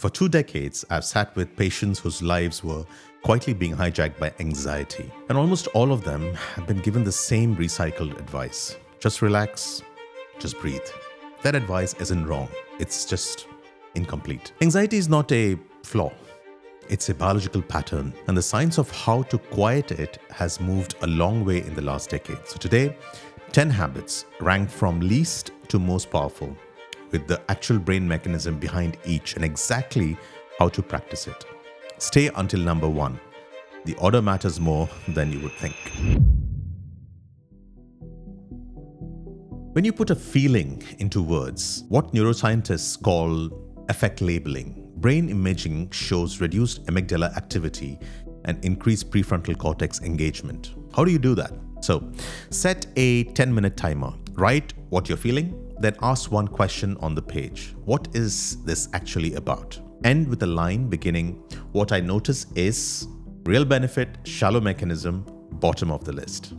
For 2 decades, I've sat with patients whose lives were quietly being hijacked by anxiety. And almost all of them have been given the same recycled advice. Just relax, just breathe. That advice isn't wrong. It's just incomplete. Anxiety is not a flaw. It's a biological pattern, and the science of how to quiet it has moved a long way in the last decade. So today, 10 habits ranked from least to most powerful, with the actual brain mechanism behind each and exactly how to practice it. Stay until number 1. The order matters more than you would think. When you put a feeling into words, what neuroscientists call affect labeling, brain imaging shows reduced amygdala activity and increased prefrontal cortex engagement. How do you do that? So, set a 10-minute timer. Write what you're feeling, then ask one question on the page. What is this actually about? End with a line beginning, what I notice is real benefit, shallow mechanism, bottom of the list.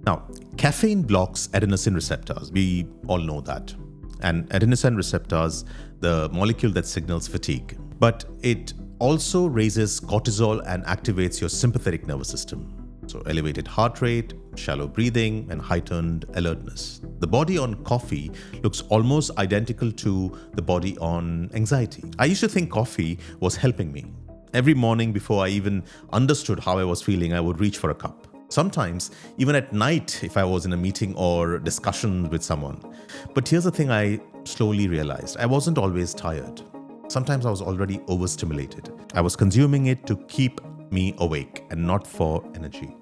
Now, caffeine blocks adenosine receptors. We all know that. And adenosine receptors, the molecule that signals fatigue. But it also raises cortisol and activates your sympathetic nervous system. So elevated heart rate, shallow breathing, and heightened alertness. The body on coffee looks almost identical to the body on anxiety. I used to think coffee was helping me. Every morning before I even understood how I was feeling, I would reach for a cup. Sometimes, even at night, if I was in a meeting or discussion with someone. But here's the thing I slowly realized. I wasn't always tired. Sometimes I was already overstimulated. I was consuming it to keep me awake and not for energy.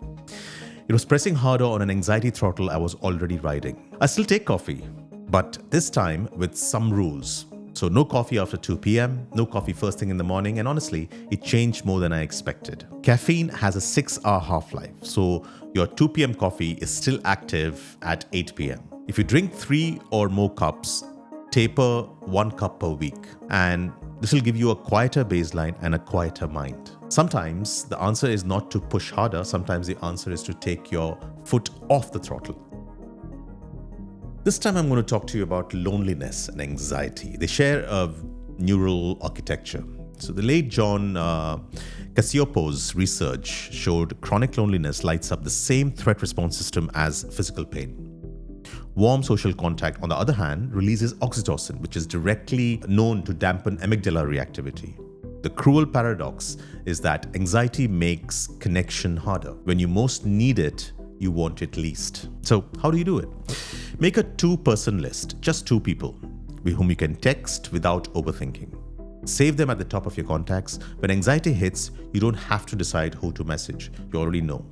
It was pressing harder on an anxiety throttle I was already riding. I still take coffee, but this time with some rules. So no coffee after 2 p.m., no coffee first thing in the morning, and honestly, it changed more than I expected. Caffeine has a 6-hour half-life, so your 2 p.m. coffee is still active at 8 p.m. If you drink 3 or more cups, taper 1 cup per week, and this will give you a quieter baseline and a quieter mind. Sometimes the answer is not to push harder, sometimes the answer is to take your foot off the throttle. This time I'm going to talk to you about loneliness and anxiety. They share a neural architecture. So the late John Cacioppo's research showed chronic loneliness lights up the same threat response system as physical pain. Warm social contact, on the other hand, releases oxytocin, which is directly known to dampen amygdala reactivity. The cruel paradox is that anxiety makes connection harder. When you most need it, you want it least. So how do you do it? Make a 2-person list, just 2 people with whom you can text without overthinking. Save them at the top of your contacts. When anxiety hits, you don't have to decide who to message. You already know.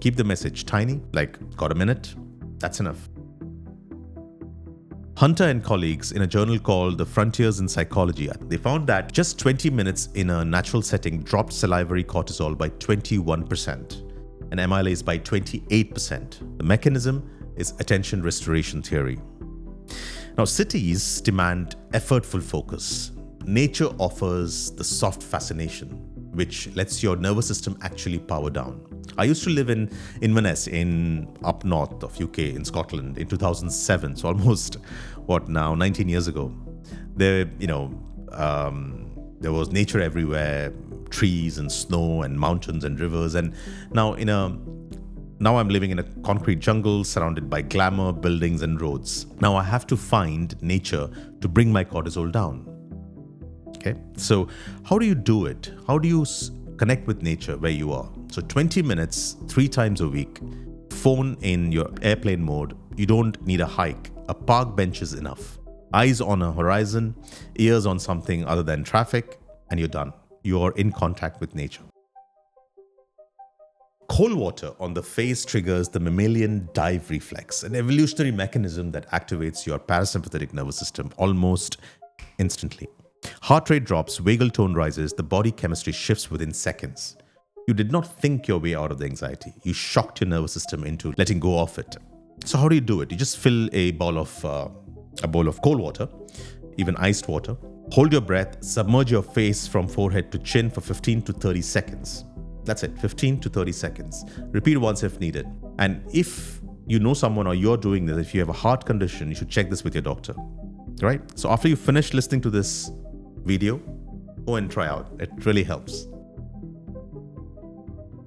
Keep the message tiny, like, got a minute? That's enough. Hunter and colleagues in a journal called The Frontiers in Psychology, they found that just 20 minutes in a natural setting dropped salivary cortisol by 21% and amylase by 28%. The mechanism is attention restoration theory. Now, cities demand effortful focus. Nature offers the soft fascination, which lets your nervous system actually power down. I used to live in Inverness up north of UK in Scotland in 2007, so almost 19 years ago. There was nature everywhere, trees and snow and mountains and rivers, and now I'm living in a concrete jungle surrounded by glamour, buildings and roads. Now I have to find nature to bring my cortisol down. Okay, so how do you do it? How do you connect with nature where you are? So 20 minutes, 3 times a week, phone in your airplane mode. You don't need a hike. A park bench is enough. Eyes on a horizon, ears on something other than traffic, and you're done. You are in contact with nature. Cold water on the face triggers the mammalian dive reflex, an evolutionary mechanism that activates your parasympathetic nervous system almost instantly. Heart rate drops, vagal tone rises, the body chemistry shifts within seconds. You did not think your way out of the anxiety. You shocked your nervous system into letting go of it. So how do you do it? You just fill a bowl of cold water, even iced water. Hold your breath, submerge your face from forehead to chin for 15 to 30 seconds. That's it, 15 to 30 seconds. Repeat once if needed. And if you know someone or you're doing this, if you have a heart condition, you should check this with your doctor. right? So after you finish listening to this video, go and try out. It really helps.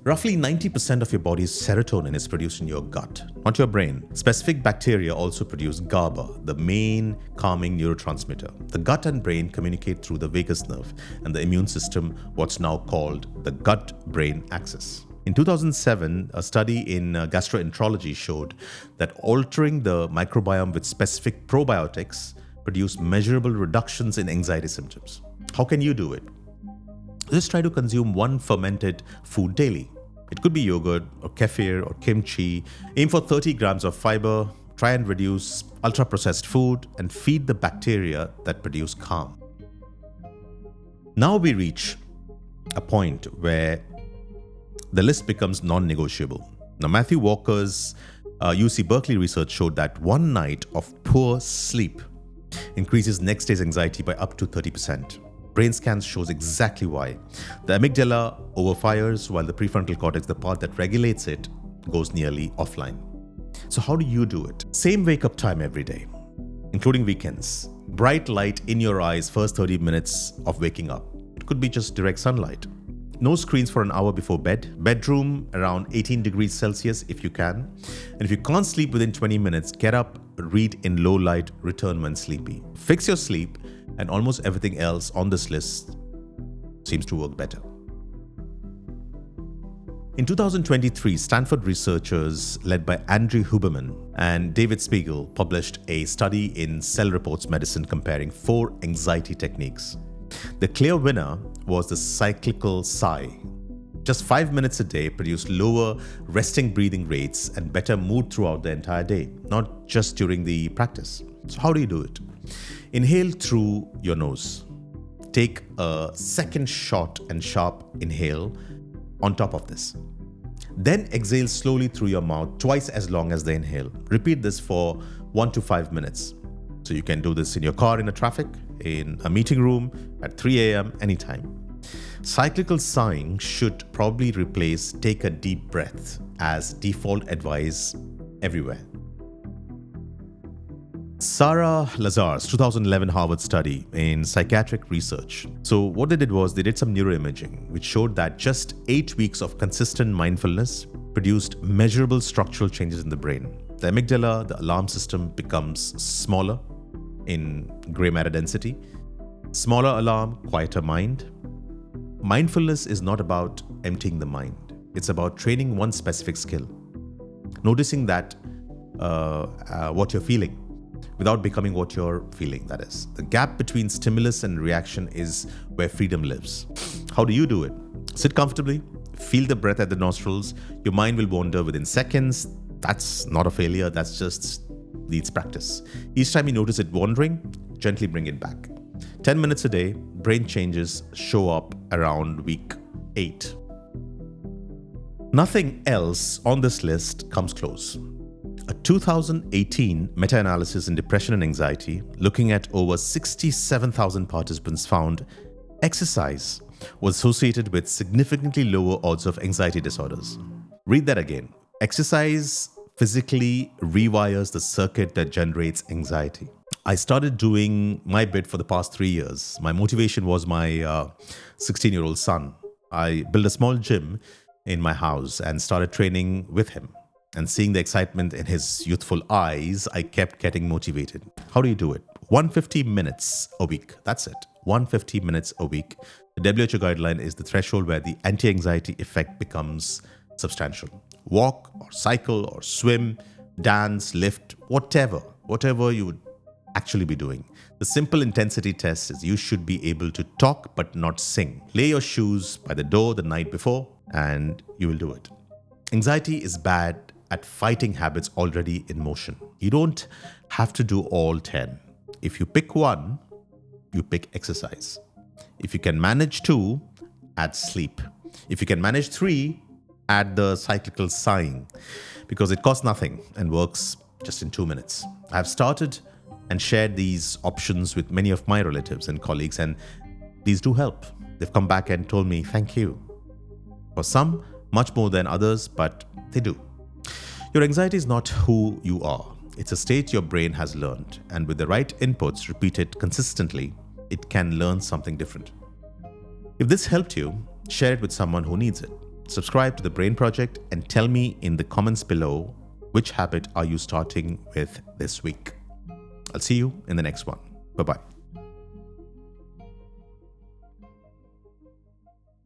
Roughly 90% of your body's serotonin is produced in your gut, not your brain. Specific bacteria also produce GABA, the main calming neurotransmitter. The gut and brain communicate through the vagus nerve and the immune system, what's now called the gut-brain axis. In 2007, a study in gastroenterology showed that altering the microbiome with specific probiotics produced measurable reductions in anxiety symptoms. How can you do it? Just try to consume one fermented food daily. It could be yogurt or kefir or kimchi. Aim for 30 grams of fiber. Try and reduce ultra-processed food and feed the bacteria that produce calm. Now we reach a point where the list becomes non-negotiable. Now, Matthew Walker's UC Berkeley research showed that one night of poor sleep increases next day's anxiety by up to 30%. Brain scans shows exactly why. The amygdala overfires while the prefrontal cortex, the part that regulates it, goes nearly offline. So how do you do it? Same wake-up time every day, including weekends. Bright light in your eyes first 30 minutes of waking up. It could be just direct sunlight. No screens for an hour before bed. Bedroom around 18 degrees Celsius if you can. And if you can't sleep within 20 minutes, get up, read in low light, return when sleepy. Fix your sleep, and almost everything else on this list seems to work better. In 2023, Stanford researchers led by Andrew Huberman and David Spiegel published a study in Cell Reports Medicine comparing 4 anxiety techniques. The clear winner was the cyclical Sigh. Just 5 minutes a day produced lower resting breathing rates and better mood throughout the entire day, not just during the practice. So how do you do it? Inhale through your nose. Take a second short and sharp inhale on top of this. Then exhale slowly through your mouth, twice as long as the inhale. Repeat this for 1 to 5 minutes. So you can do this in your car, in a traffic, in a meeting room, at 3 a.m., anytime. Cyclical sighing should probably replace take a deep breath as default advice everywhere. Sarah Lazar's 2011 Harvard study in psychiatric research. So what they did was they did some neuroimaging, which showed that just 8 weeks of consistent mindfulness produced measurable structural changes in the brain. The amygdala, the alarm system, becomes smaller in gray matter density. Smaller alarm, quieter mind. Mindfulness is not about emptying the mind. It's about training one specific skill. Noticing that what you're feeling without becoming what you're feeling, that is. The gap between stimulus and reaction is where freedom lives. How do you do it? Sit comfortably, feel the breath at the nostrils. Your mind will wander within seconds. That's not a failure, that's just needs practice. Each time you notice it wandering, gently bring it back. 10 minutes a day, brain changes show up around week 8. Nothing else on this list comes close. A 2018 meta-analysis in depression and anxiety, looking at over 67,000 participants, found exercise was associated with significantly lower odds of anxiety disorders. Read that again. Exercise physically rewires the circuit that generates anxiety. I started doing my bit for the past 3 years. My motivation was my 16-year-old son. I built a small gym in my house and started training with him. And seeing the excitement in his youthful eyes, I kept getting motivated. How do you do it? 150 minutes a week. That's it. 150 minutes a week. The WHO guideline is the threshold where the anti-anxiety effect becomes substantial. Walk or cycle or swim, dance, lift, whatever you would actually be doing. The simple intensity test is you should be able to talk but not sing. Lay your shoes by the door the night before and you will do it. Anxiety is bad at fighting habits already in motion. You don't have to do all 10. If you pick one, you pick exercise. If you can manage 2, add sleep. If you can manage 3, add the cyclical sighing, because it costs nothing and works just in 2 minutes. I've started and shared these options with many of my relatives and colleagues, and these do help. They've come back and told me thank you. For some, much more than others, but they do. Your anxiety is not who you are. It's a state your brain has learned, and with the right inputs repeated consistently, it can learn something different. If this helped you, share it with someone who needs it. Subscribe to the Brain Project and tell me in the comments below which habit are you starting with this week. I'll see you in the next one. Bye-bye.